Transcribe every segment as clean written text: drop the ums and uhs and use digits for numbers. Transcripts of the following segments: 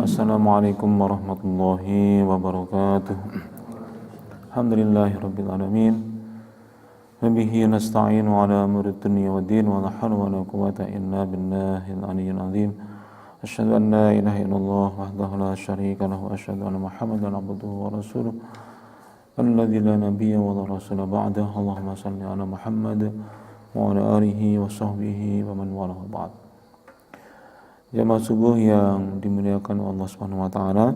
Assalamualaikum warahmatullahi wabarakatuh. Alhamdulillahirabbil alamin. Wabihi nasta'inu ala umuri dunya waddin wa la hawla wa la quwwata illa billahil aliyyil azim. Asyhadu an la ilaha illallah wahdahu la syarika lahu wa asyhadu anna Muhammadan abduhu wa rasuluh. Alladzi la nabiyya wa la rasula ba'dahu. Allahumma shalli ala Muhammad wa ala alihi wa sahbihi wa man walahu ba'd. Jamaah subuh yang dimuliakan Allah Subhanahu wa taala,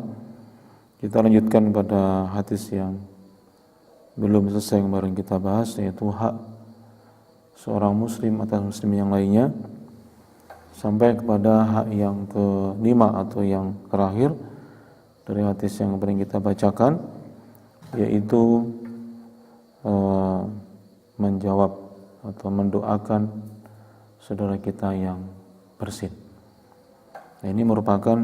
kita lanjutkan pada hadis yang belum selesai kemarin kita bahas, yaitu hak seorang muslim atas muslim yang lainnya, sampai kepada hak yang kelima atau yang terakhir dari hadis yang kemarin kita bacakan, yaitu menjawab atau mendoakan saudara kita yang bersin. Nah, ini merupakan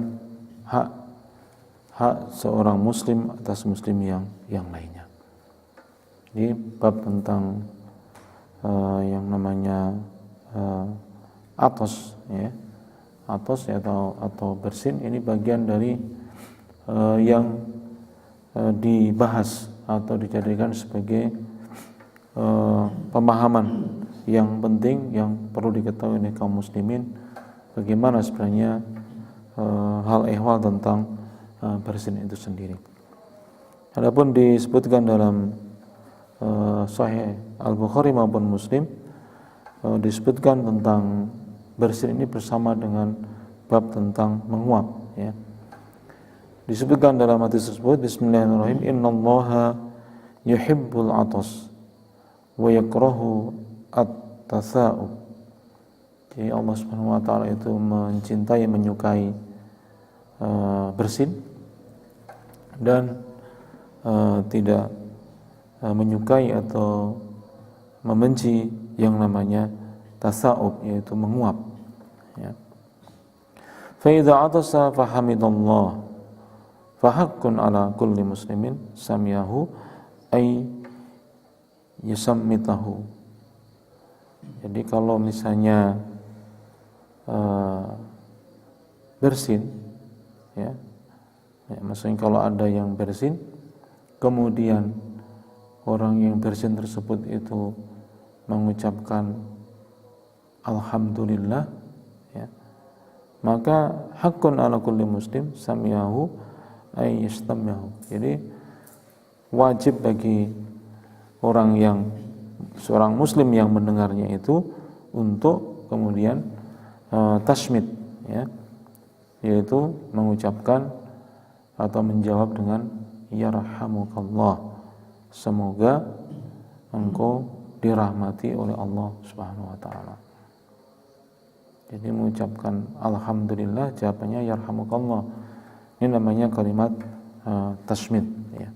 hak seorang muslim atas muslim yang lainnya. Ini bab tentang yang namanya atos, ya. Atos atau bersin, ini bagian dari yang dibahas atau dijadikan sebagai pemahaman yang penting yang perlu diketahui oleh kaum muslimin, bagaimana sebenarnya hal ehwal tentang bersin itu sendiri. Adapun disebutkan dalam Sahih Al-Bukhari maupun Muslim, disebutkan tentang bersin ini bersama dengan bab tentang menguap, ya. Disebutkan dalam hadis tersebut, Bismillahirrahmanirrahim, Innallaha yuhibbul atas wa yakrahu at-tasa'ub. Jadi Allah Subhanahu wa taala itu mencintai, menyukai bersin, dan tidak menyukai atau membenci yang namanya tasa'ub, yaitu menguap, ya. Fa idza atasa fa hamidallah fa haqqun ala kulli muslimin samiyahu ay yusammitahu. Jadi kalau misalnya bersin, ya, maksudnya kalau ada yang bersin, kemudian orang yang bersin tersebut itu mengucapkan alhamdulillah, ya, maka hakun ala kulli muslim samiyahu ay yastamiyahu. Jadi wajib bagi seorang muslim yang mendengarnya itu untuk kemudian tasmid, ya, yaitu mengucapkan atau menjawab dengan yarhamukallah, semoga engkau dirahmati oleh Allah Subhanahu wa taala. Jadi mengucapkan alhamdulillah, jawabannya yarhamukallah. Ini namanya kalimat tasmid, ya.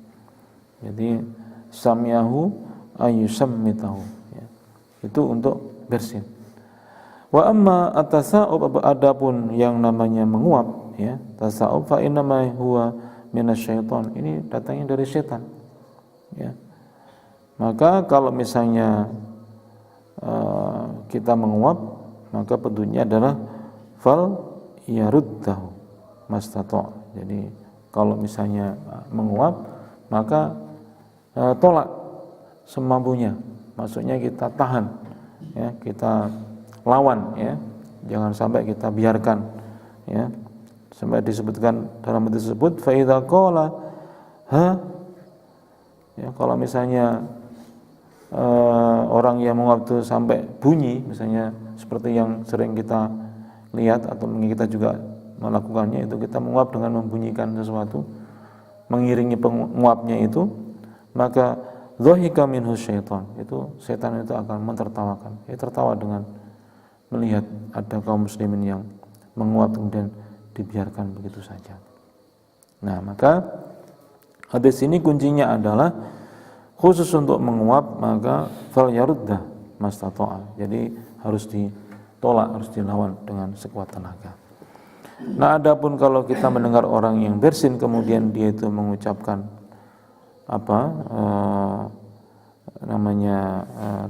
Jadi samiyahu ayyusammitahu, ya. Itu untuk bersin. Wa amma at-tasa'ub, adapun yang namanya menguap, ya, tasa'ub fa innama huwa minasyaiton, ini datangnya dari setan, ya. Maka kalau misalnya kita menguap, maka petunjuknya adalah fal yaruddahu mastata'. Jadi kalau misalnya menguap, maka tolak semampunya, maksudnya kita tahan, ya, kita lawan, ya, jangan sampai kita biarkan, ya. Sampai disebutkan dalam hadis tersebut, fa idza qala ha, ya, kalau misalnya orang yang menguap itu sampai bunyi, misalnya seperti yang sering kita lihat atau mungkin kita juga melakukannya, itu kita menguap dengan membunyikan sesuatu, mengiringi penguapnya itu, maka dhahika minhu syaitan, itu setan itu akan mentertawakan. Dia tertawa dengan melihat ada kaum muslimin yang menguap kemudian dibiarkan begitu saja. Nah, maka hadis ini kuncinya adalah khusus untuk menguap, maka fal yaruddah mastata'a. Jadi harus ditolak, harus dilawan dengan sekuat tenaga. Nah, adapun kalau kita mendengar orang yang bersin kemudian dia itu mengucapkan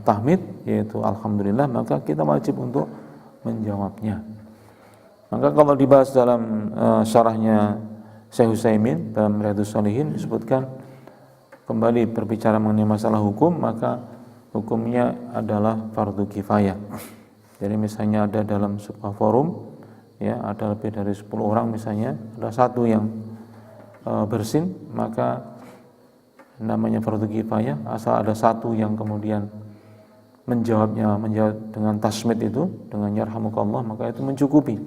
tahmid, yaitu alhamdulillah, maka kita wajib untuk menjawabnya. Maka kalau dibahas dalam syarahnya Syekh Utsaimin dalam Riyadhus Shalihin disebutkan kembali berbicara mengenai masalah hukum, maka hukumnya adalah fardu kifayah. Jadi misalnya ada dalam sebuah forum, ya ada lebih dari 10 orang misalnya, ada satu yang bersin, maka namanya fardu kifayah. Asal ada satu yang kemudian menjawab dengan tasmid itu, dengan yarhamukallah, maka itu mencukupi.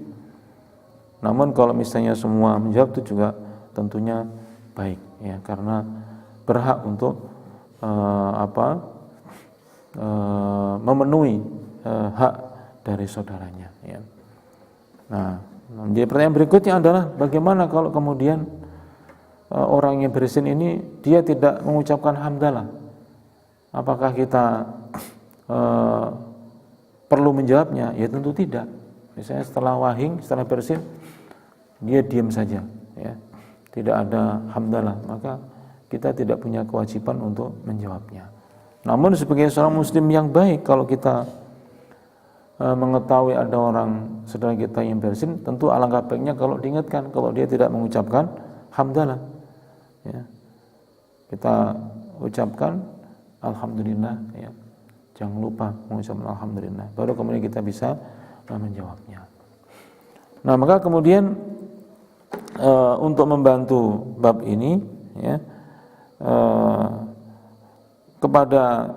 Namun kalau misalnya semua menjawab itu juga tentunya baik, ya, karena berhak untuk memenuhi hak dari saudaranya, ya. Nah, jadi pertanyaan berikutnya adalah bagaimana kalau kemudian orang yang bersin ini dia tidak mengucapkan hamdalah? Apakah kita perlu menjawabnya? Ya tentu tidak. Misalnya setelah wahing, setelah bersin, dia diam saja, ya, tidak ada hamdalah, maka kita tidak punya kewajiban untuk menjawabnya. Namun sebagai seorang muslim yang baik, kalau kita mengetahui ada orang saudara kita yang bersin, tentu alangkah baiknya kalau diingatkan kalau dia tidak mengucapkan hamdalah, ya, kita ucapkan alhamdulillah, ya, jangan lupa mengucapkan alhamdulillah, baru kemudian kita bisa menjawabnya. Nah, maka kemudian untuk membantu bab ini, ya, kepada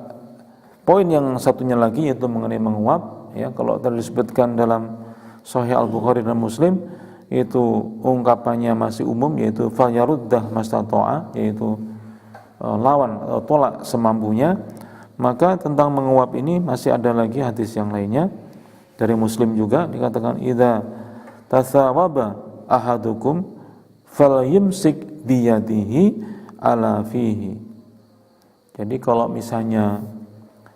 poin yang satunya lagi yaitu mengenai menguap, ya, kalau tadi disebutkan dalam Sahih Al-Bukhari dan Muslim itu ungkapannya masih umum, yaitu falyaruddah mastata'a, yaitu lawan atau tolak semampunya. Maka tentang menguap ini masih ada lagi hadis yang lainnya dari Muslim juga, dikatakan idza tasawaba ahadukum falyumsik biyadihi ala fihi. Jadi kalau misalnya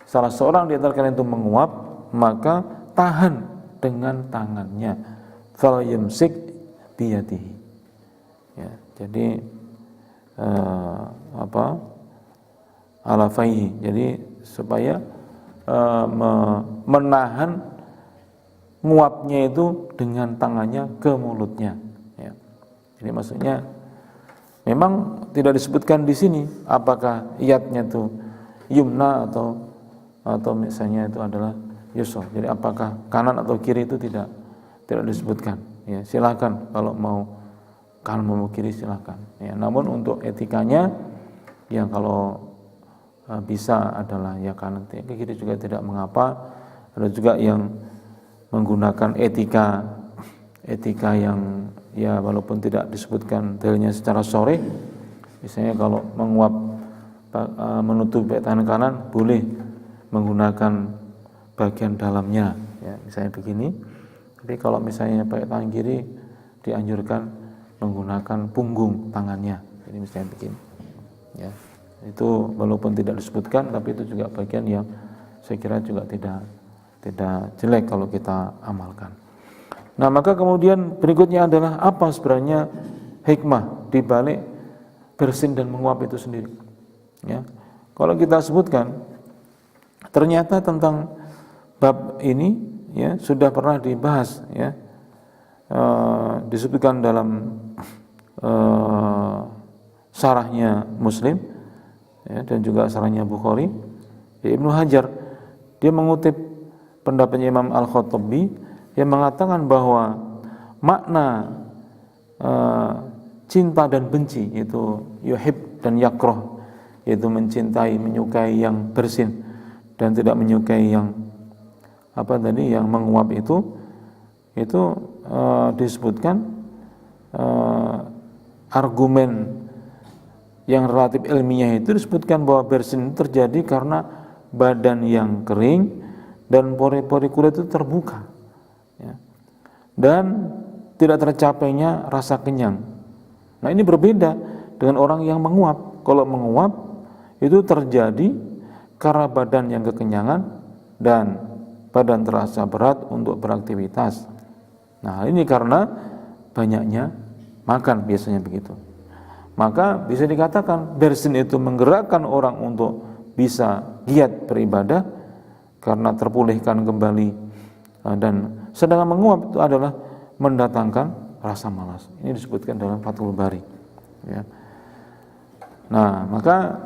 salah seorang di antara kalian itu menguap, maka tahan dengan tangannya, falyumsik biyadihi, ya, jadi ala fihi, jadi supaya menahan nguapnya itu dengan tangannya ke mulutnya, ya. Jadi maksudnya memang tidak disebutkan di sini apakah iyatnya itu yumna atau misalnya itu adalah yusra. Jadi apakah kanan atau kiri itu tidak disebutkan, ya. Silakan kalau mau kanan mau kiri silakan, ya. Namun untuk etikanya, yang kalau bisa adalah ya kanan ke kiri juga tidak mengapa. Ada juga yang menggunakan etika yang ya walaupun tidak disebutkan dalilnya secara sharih, misalnya kalau menguap menutupi tangan kanan boleh menggunakan bagian dalamnya, ya, misalnya begini. Tapi kalau misalnya pakai tangan kiri dianjurkan menggunakan punggung tangannya, jadi misalnya begini, ya. Itu walaupun tidak disebutkan, tapi itu juga bagian yang saya kira juga tidak jelek kalau kita amalkan. Nah, maka kemudian berikutnya adalah apa sebenarnya hikmah di balik bersin dan menguap itu sendiri, ya. Kalau kita sebutkan, ternyata tentang bab ini, ya, sudah pernah dibahas, ya, disebutkan dalam syarahnya Muslim, ya, dan juga syarahnya Bukhari. Ibnu Hajar dia mengutip pendapatnya Imam Al-Khattabi yang mengatakan bahwa makna cinta dan benci, itu yuhib dan yakroh, yaitu mencintai, menyukai yang bersin dan tidak menyukai yang yang menguap itu disebutkan argumen yang relatif ilmiah itu disebutkan bahwa bersin itu terjadi karena badan yang kering dan pori-pori kulit itu terbuka, ya, dan tidak tercapainya rasa kenyang. Nah, ini berbeda dengan orang yang menguap. Kalau menguap itu terjadi karena badan yang kekenyangan dan badan terasa berat untuk beraktivitas. Nah, ini karena banyaknya makan, biasanya begitu. Maka bisa dikatakan bersin itu menggerakkan orang untuk bisa giat beribadah karena terpulihkan kembali, dan sedangkan menguap itu adalah mendatangkan rasa malas. Ini disebutkan dalam Fathul Bari. Ya. Nah, maka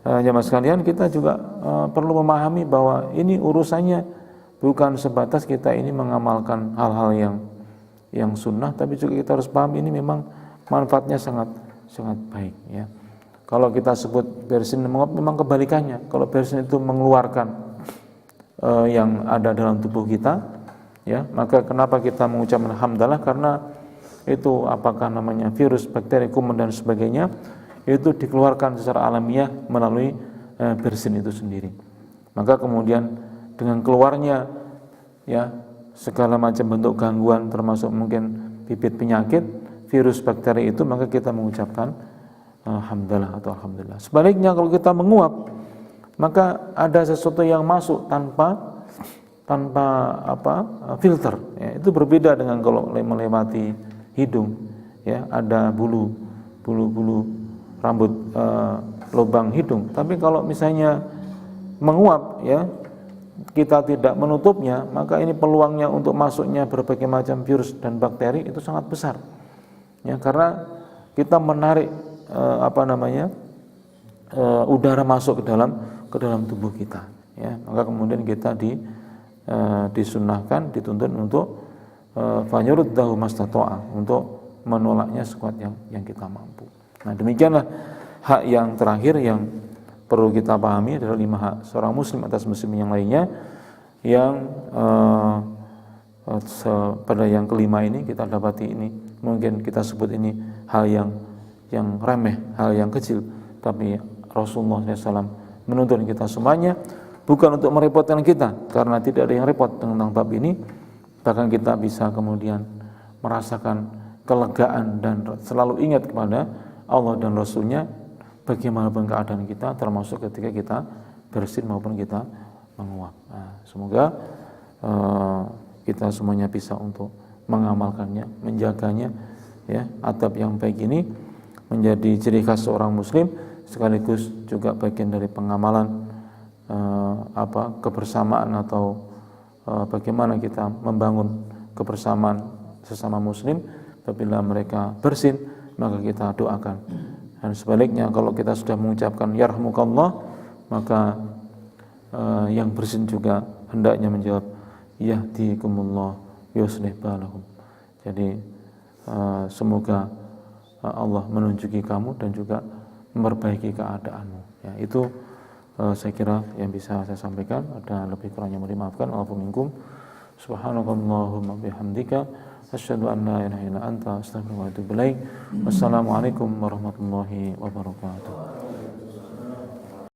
jamaah sekalian, kita juga perlu memahami bahwa ini urusannya bukan sebatas kita ini mengamalkan hal-hal yang sunnah, tapi juga kita harus paham ini memang manfaatnya sangat baik. Ya. Kalau kita sebut bersin menguap, memang kebalikannya. Kalau bersin itu mengeluarkan yang ada dalam tubuh kita, ya, maka kenapa kita mengucapkan hamdalah? Karena itu apakah namanya virus, bakteri, kuman dan sebagainya itu dikeluarkan secara alamiah melalui bersin itu sendiri. Maka kemudian dengan keluarnya ya segala macam bentuk gangguan, termasuk mungkin bibit penyakit, virus, bakteri itu, maka kita mengucapkan hamdalah atau alhamdulillah. Sebaliknya kalau kita menguap, maka ada sesuatu yang masuk tanpa filter. Ya, itu berbeda dengan kalau melewati hidung. Ya, ada bulu rambut lubang hidung. Tapi kalau misalnya menguap, ya kita tidak menutupnya, maka ini peluangnya untuk masuknya berbagai macam virus dan bakteri itu sangat besar. Ya, karena kita menarik udara masuk ke dalam tubuh kita. Ya, maka kemudian kita disunnahkan, dituntut untuk fanyuruddahu mastata'a, untuk menolaknya sekuat yang kita mampu. Nah, demikianlah hak yang terakhir yang perlu kita pahami adalah 5 hak seorang muslim atas muslim yang lainnya, yang pada yang kelima ini kita dapati ini mungkin kita sebut ini hal yang remeh, hal yang kecil, tapi Rasulullah SAW menuntun kita semuanya bukan untuk merepotkan kita, karena tidak ada yang repot tentang bab ini, bahkan kita bisa kemudian merasakan kelegaan dan selalu ingat kepada Allah dan Rasulnya bagaimanapun keadaan kita, termasuk ketika kita bersin maupun kita menguap. Nah, semoga kita semuanya bisa untuk mengamalkannya, menjaganya, ya. Adab yang baik ini menjadi ciri khas seorang muslim, sekaligus juga bagian dari pengamalan kebersamaan atau bagaimana kita membangun kebersamaan sesama muslim. Apabila mereka bersin, maka kita doakan. Dan sebaliknya, kalau kita sudah mengucapkan yarhamukallah, maka yang bersin juga hendaknya menjawab yahdikumullah yuslih balakum. Jadi semoga Allah menunjuki kamu dan juga memperbaiki keadaanmu. Ya, itu saya kira yang bisa saya sampaikan. Ada lebih kurangnya mohon dimaafkan. Allahu minkum. Subhanakallahumma bihamdika asyhadu an la ilaha illa anta astaghfiruka wa atubu ilaik. Wassalamualaikum warahmatullahi wabarakatuh.